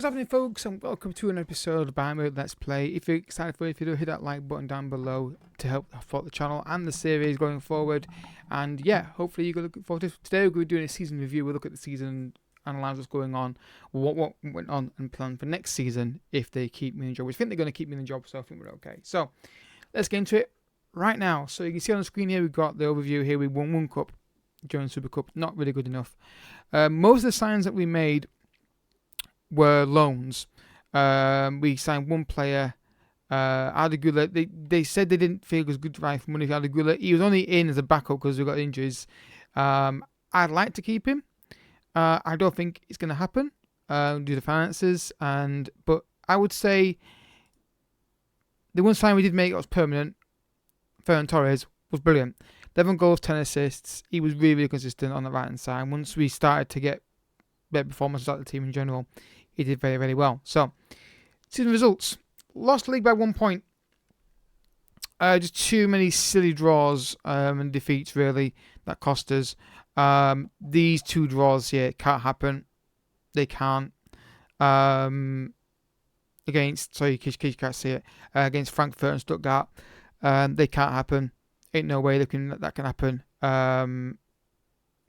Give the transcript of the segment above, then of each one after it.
What's happening, folks, and welcome to an episode of Bayern Munich Let's Play. If you're excited for it, if you do, hit that like button down below to help support the channel and the series going forward. And yeah, hopefully you're looking forward to it. Today we're doing a season review. We'll look at the season, analyse what's going on, what went on, and plan for next season if they keep me in the job. We think they're going to keep me in the job, so I think we're okay. So let's get into it right now. So you can see on the screen here, we've got the overview here. We won one cup during Super Cup, not really good enough. Most of the signs that we made were loans. We signed one player, Ardagula. They said they didn't feel it was good value for money for Ardagula. He was only in as a backup because we got injuries. I'd like to keep him. I don't think it's going to happen due to the finances. But I would say the one sign we did make that was permanent, Ferran Torres, was brilliant. 11 goals, 10 assists. He was really, really consistent on the right hand side. Once we started to get better performances out of the team in general, he did very, very well. So, season results. Lost the league by 1 point. Just too many silly draws and defeats, really, that cost us. These two draws here can't happen. They can't. Against Frankfurt and Stuttgart. They can't happen. Ain't no way that can happen.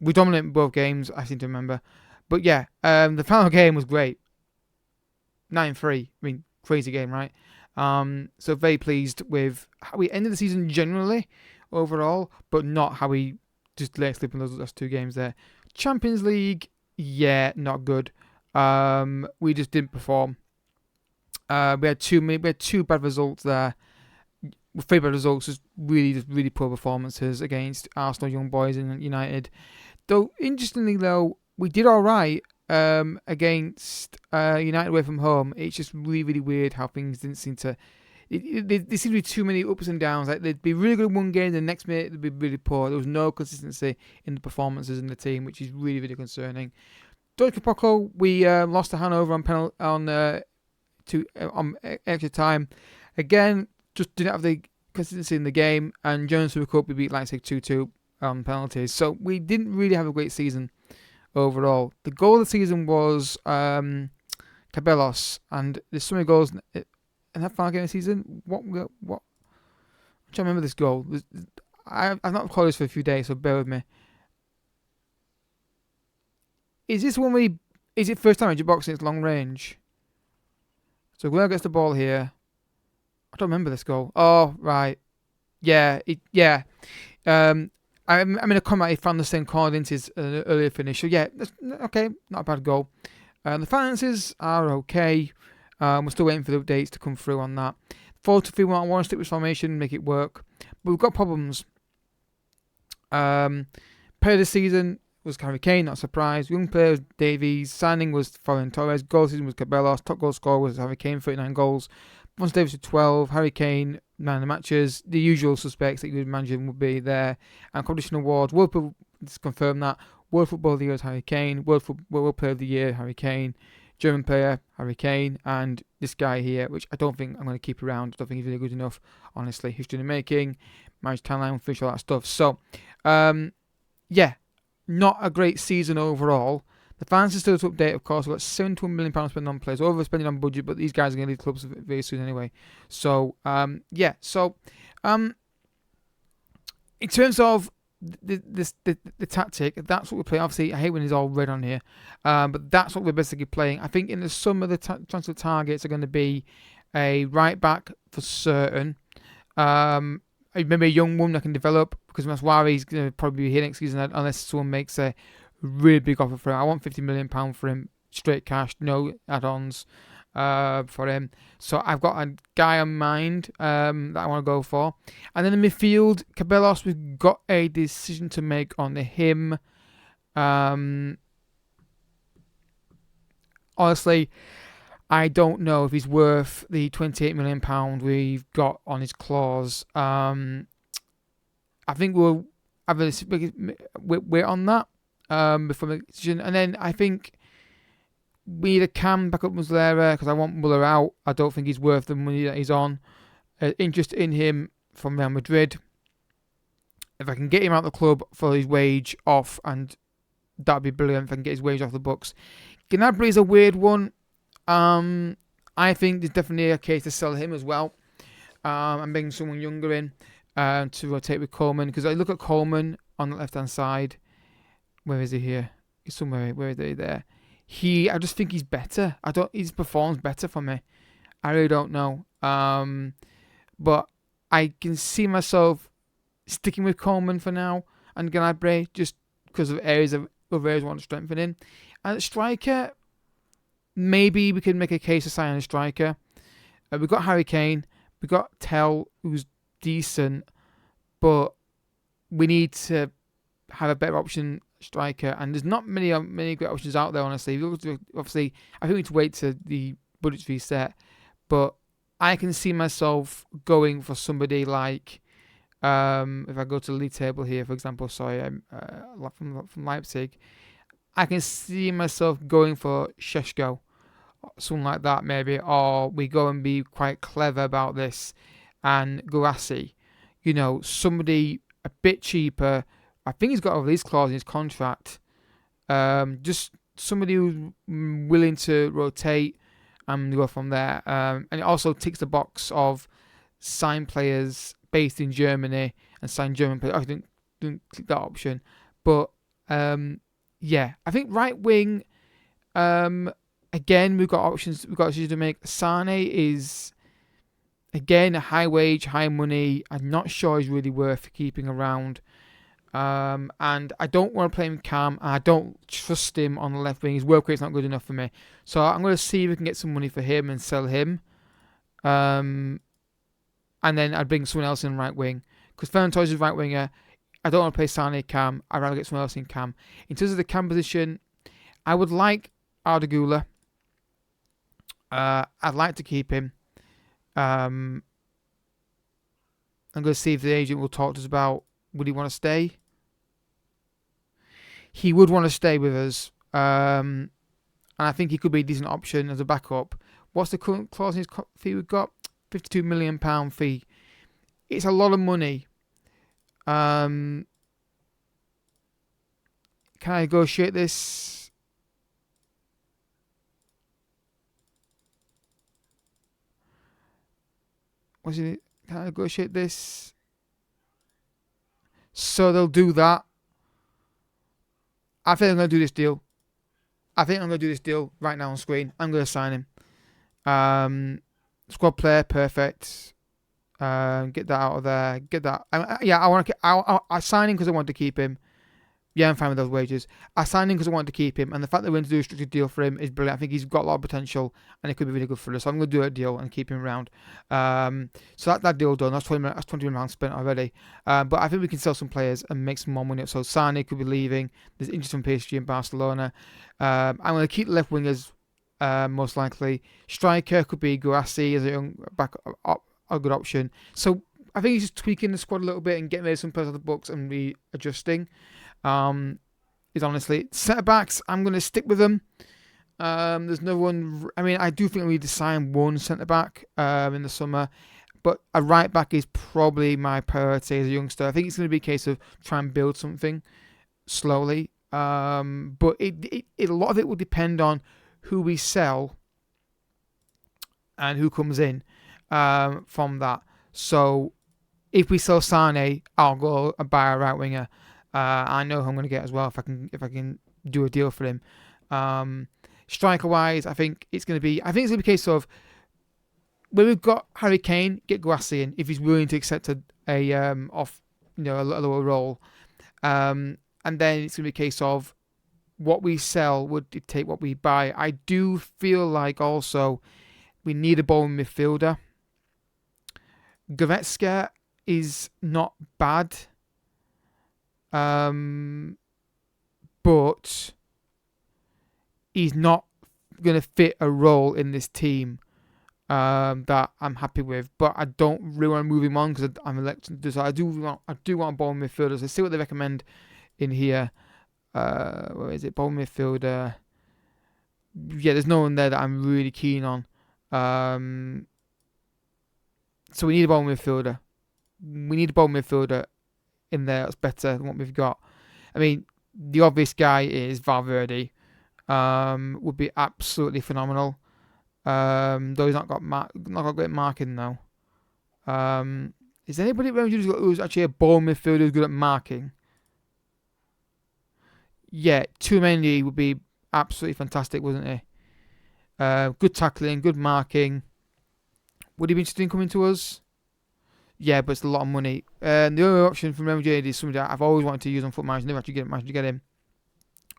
We dominated both games, I seem to remember. But yeah, the final game was great. 9-3. I mean, crazy game, right? So very pleased with how we ended the season generally, overall, but not how we just let slip in those last two games there. Champions League, yeah, not good. We just didn't perform. We had two bad results there. 3 bad results, just really poor performances against Arsenal, Young Boys, and United. Though interestingly, though, we did all right against United away from home. It's just really weird how things didn't seem to. There seemed to be too many ups and downs. Like they'd be really good in one game, the next minute they'd be really poor. There was no consistency in the performances in the team, which is really concerning. Deutsche Poco, we lost to Hanover on extra time. Again, just didn't have the consistency in the game. And Jones Super Cup, we beat Leipzig 2-2 on penalties. So we didn't really have a great season overall. The goal of the season was CAPELLIX, and there's so many goals in that final game of the season. What? I'm trying to remember this goal. I've not recorded this for a few days, so bear with me. Is this one where is it first time in your boxing? It's long range. So Guerrero gets the ball here. I don't remember this goal. Oh, right. Yeah. I'm in a comment. He found the same corner into his earlier finish. So yeah, that's okay. Not a bad goal. The finances are okay. We're still waiting for the updates to come through on that. 4-2-3-1. I want to stick with formation, make it work. But we've got problems. Player of the season was Harry Kane, not a surprise. Young player was Davies. Signing was Ferran Torres. Goal season was CAPELLIX. Top goal scorer was Harry Kane, 39 goals. Once Davis with 12. Harry Kane, 9 of the matches. The usual suspects that you would imagine would be there. And competition awards. Let's confirm that. World Football of the Year is Harry Kane. World Player of the Year, Harry Kane. German player, Harry Kane. And this guy here, which I don't think I'm going to keep around. I don't think he's really good enough, honestly. History in the making. Marriage timeline, finish all that stuff. So, yeah. Not a great season overall. The fans are still to update, of course. We've got £71 million spent on players, overspending on budget, but these guys are going to leave clubs very soon anyway. So, yeah. So, in terms of the tactic, that's what we're playing. Obviously, I hate when it's all red on here, but that's what we're basically playing. I think in the sum of the transfer targets are going to be a right back for certain. Maybe a young one that can develop, because Maswari's going to probably be here next season unless someone makes a really big offer for him. I want £50 million for him, straight cash, no add-ons for him. So I've got a guy on mind that I want to go for. And then in midfield, CAPELLIX, we've got a decision to make on him. Honestly, I don't know if he's worth the £28 million we've got on his clause. I think we'll have a wait on that before the decision. And then I think we either can back up Muslera, because I want Muller out. I don't think he's worth the money that he's on. Interest in him from Real Madrid. If I can get him out of the club for his wage off, and that'd be brilliant if I can get his wage off the books. Gnabry is a weird one. I think there's definitely a case to sell him as well. And bring someone younger in to rotate with Coleman, because I look at Coleman on the left hand side. Where is he here? He's somewhere. Where is he there? I just think he's better. He performs better for me. I really don't know. But I can see myself sticking with Coleman for now and Gnabry just because of areas I want to strengthen in. And at striker, maybe we can make a case of signing a striker. We've got Harry Kane. We've got Tell, who's decent, but we need to have a better option striker. And there's not many great options out there, honestly. Obviously, I think we need to wait till the budget's reset. But I can see myself going for somebody like, if I go to the league table here, for example, from Leipzig, I can see myself going for Šeško, something like that maybe, or we go and be quite clever about this and Gulassi, somebody a bit cheaper. I think he's got a release clause in his contract. Just somebody who's willing to rotate and go from there. And it also ticks the box of sign players based in Germany and sign German players. I didn't click that option, but yeah, I think right wing. Again, we've got options. We've got decisions to make. Sane is, again, a high wage, high money. I'm not sure he's really worth keeping around. And I don't want to play him Cam. And I don't trust him on the left wing. His work rate's not good enough for me. So I'm going to see if we can get some money for him and sell him. And then I'd bring someone else in right wing. Because Ferran Torres is right winger. I don't want to play Sane Cam. I'd rather get someone else in Cam. In terms of the Cam position, I would like Ardagula. I'd like to keep him. I'm going to see if the agent will talk to us about, would he want to stay? He would want to stay with us. And I think he could be a decent option as a backup. What's the current clause in his fee we've got? £52 million fee. It's a lot of money. Can I negotiate this? Can I negotiate this? So they'll do that. I think I'm going to do this deal. Right now on screen. I'm going to sign him. Squad player, perfect. Get that out of there. Get that. I sign him because I want to keep him. Yeah, I'm fine with those wages. I signed him because I wanted to keep him, and the fact that we're going to do a structured deal for him is brilliant. I think he's got a lot of potential, and it could be really good for us. So I'm going to do a deal and keep him around. So that deal done. That's £20 million spent already. But I think we can sell some players and make some more money. So Sane could be leaving. There's interest from PSG in Barcelona. I'm going to keep the left wingers most likely. Striker could be Gulassi as a young back, a good option. So I think he's just tweaking the squad a little bit and getting rid of some players off the books and readjusting. Is honestly centre backs. I'm going to stick with them. There's no one. I mean, I do think we need to sign one centre back in the summer, but a right back is probably my priority as a youngster. I think it's going to be a case of try and build something slowly. But a lot of it will depend on who we sell and who comes in from that. So if we sell Sane, I'll go and buy a right winger. I know who I'm going to get as well if I can do a deal for him. Striker wise, I think it's going to be a case of where we've got Harry Kane, get Gulassi in if he's willing to accept a lower role, and then it's going to be a case of what we sell would dictate what we buy. I do feel like also we need a ball midfielder. Goretzka is not bad. But he's not going to fit a role in this team that I'm happy with. But I don't really want to move him on because I'm elected to do so. I do want a ball midfielder. So see what they recommend in here. Where is it? Ball midfielder. Yeah, there's no one there that I'm really keen on. So we need a ball midfielder. In there that's better than what we've got. I mean, the obvious guy is Valverde. Would be absolutely phenomenal. Though he's not got great marking though. Is there anybody who's actually a ball midfielder who's good at marking? Yeah, Tumendi would be absolutely fantastic, wouldn't he? Good tackling, good marking. Would he be interested in coming to us? Yeah, but it's a lot of money. The other option from Real Madrid is somebody that I've always wanted to use on Foot Manager, never actually managed to get him.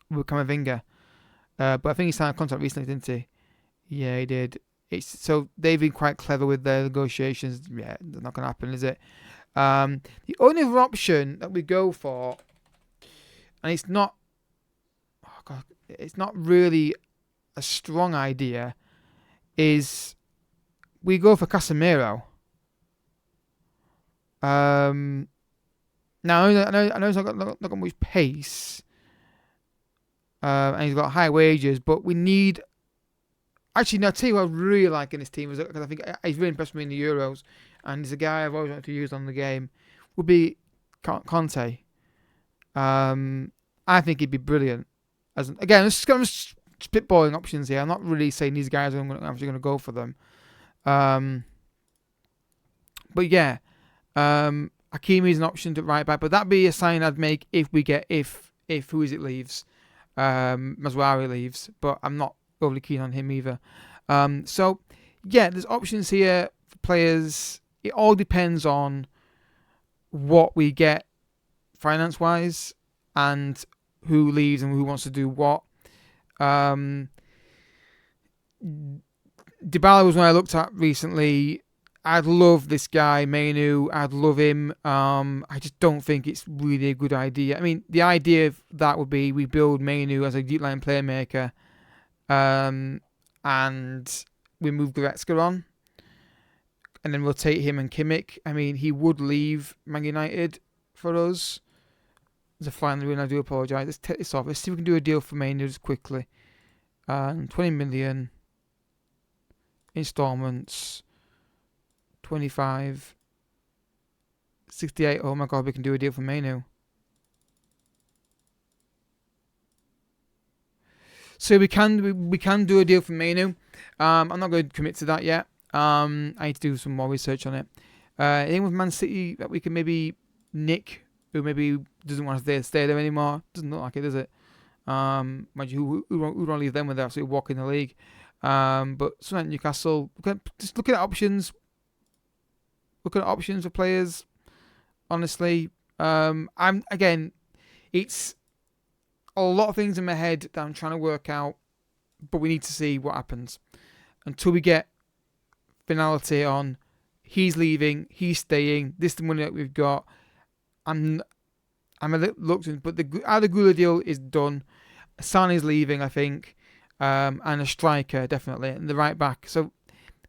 With Camavinga. But I think he signed a contract recently, didn't he? Yeah, he did. So they've been quite clever with their negotiations. Yeah, it's not going to happen, is it? The only other option that we go for, and it's not, it's not really a strong idea, is we go for Casemiro. Now I know he's not got much pace, and he's got high wages, but we need. Actually, no, I'll tell you what I really like in this team, because I think he's really impressed me in the Euros, and he's a guy I've always wanted to use on the game, would be Conte. I think he'd be brilliant. Again, I'm just spitballing options here. I'm not really saying these guys I'm actually going to go for them. But yeah, Hakimi is an option to right back, but that'd be a sign I'd make if who is it leaves, Mazraoui leaves, but I'm not overly keen on him either. So yeah, there's options here for players. It all depends on what we get finance wise and who leaves and who wants to do what. Dybala was one I looked at recently. I'd love this guy, Mainu. I'd love him. I just don't think it's really a good idea. I mean, the idea of that would be we build Mainu as a deep line playmaker, and we move Goretzka on, and then rotate him and Kimmich. I mean, he would leave Man United for us. As a final win, I do apologise. Let's take this off. Let's see if we can do a deal for Mainu just quickly. 20 million installments. 25, 68. Oh my god, we can do a deal for Mainu. So we can do a deal for Mainu. I'm not going to commit to that yet. I need to do some more research on it. Anything with Man City that we can maybe nick, who maybe doesn't want to stay there anymore? Doesn't look like it, does it? Mind you, who want to leave them when they're absolutely walking the league? But something like Newcastle, just looking at options. Looking at options for players, honestly, it's a lot of things in my head that I'm trying to work out, but we need to see what happens until we get finality on he's leaving, he's staying. This is the money that we've got. I'm a little reluctant, but the Gula deal is done. Sane's leaving, I think, and a striker definitely, and the right back. So.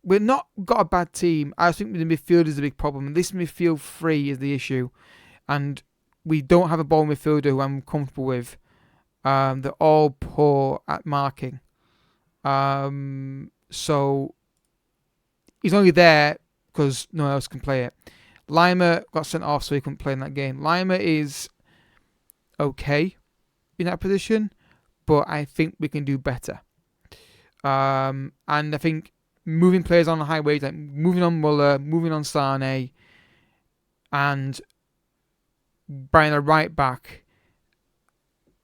We've not got a bad team. I think the midfield is a big problem. This midfield three is the issue. And we don't have a ball midfielder who I'm comfortable with. They're all poor at marking. So he's only there because no one else can play it. Lima got sent off so he couldn't play in that game. Lima is okay in that position, but I think we can do better. And I think moving players on the high wage, like moving on Muller, moving on Sane, and buying a right back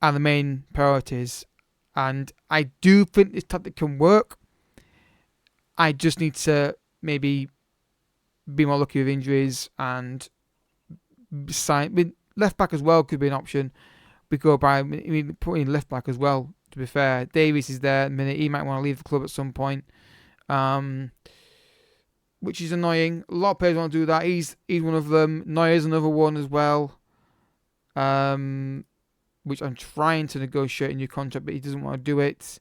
are the main priorities. And I do think this tactic can work. I just need to maybe be more lucky with injuries and sign. Left back as well could be an option. We go by putting in left back as well. To be fair, Davies is there at the minute. He might want to leave the club at some point. Which is annoying. A lot of players want to do that. He's one of them. Neuer's another one as well. Which I'm trying to negotiate a new contract, but he doesn't want to do it.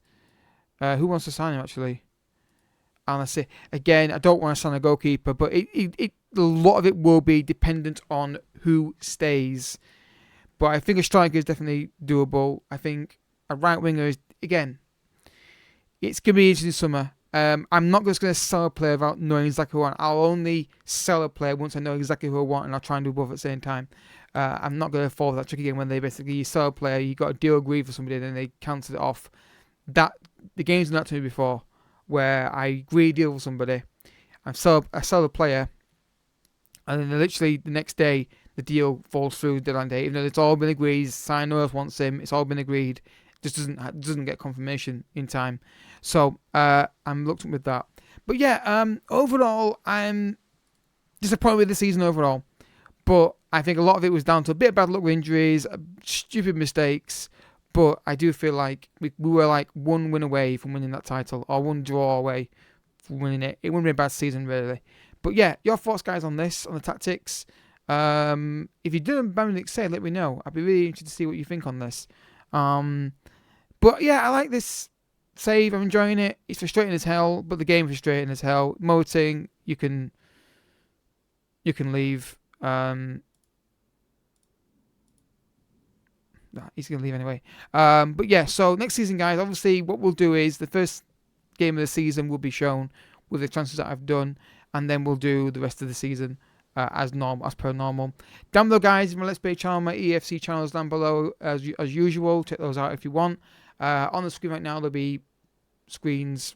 Who wants to sign him actually? And I say again, I don't want to sign a goalkeeper, but a lot of it will be dependent on who stays. But I think a striker is definitely doable. I think a right winger is, again, it's going to be interesting summer. I'm not just going to sell a player without knowing exactly who I want. I'll only sell a player once I know exactly who I want, and I'll try and do both at the same time. I'm not going to fall for that trick again when they basically you sell a player, you got a deal agreed for somebody, and then they cancel it off. That the game's done that to me before, where I agree a deal with somebody, I sell the player, and then literally the next day the deal falls through deadline day, even though it's all been agreed. Sign no else wants him. It's all been agreed. Just doesn't get confirmation in time. So I'm reluctant with that. But yeah, overall I'm disappointed with the season overall. But I think a lot of it was down to a bit of bad luck with injuries, stupid mistakes. But I do feel like we were like one win away from winning that title, or one draw away from winning it. It wouldn't be a bad season, really. But yeah, your thoughts, guys, on this, on the tactics. If you do a Bayern Munich save, let me know. I'd be really interested to see what you think on this. But yeah, I like this save. I'm enjoying it. It's frustrating as hell, but the game's frustrating as hell. Moting, you can leave. He's going to leave anyway. But yeah, so next season, guys, obviously what we'll do is the first game of the season will be shown with the transfers that I've done, and then we'll do the rest of the season as per normal. Down below, guys, my Let's Play channel, my EFC channels down below as usual. Check those out if you want. On the screen right now, there'll be screens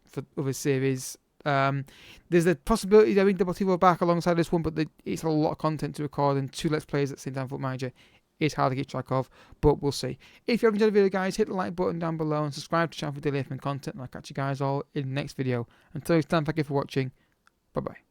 for other series. There's a possibility that Double T will back alongside this one, but it's a lot of content to record, and 2 Let's Plays at the same time Football Manager is hard to get track of, but we'll see. If you have enjoyed the video, guys, hit the like button down below and subscribe to the channel for daily FM content, and I'll catch you guys all in the next video. Until next time, thank you for watching. Bye bye.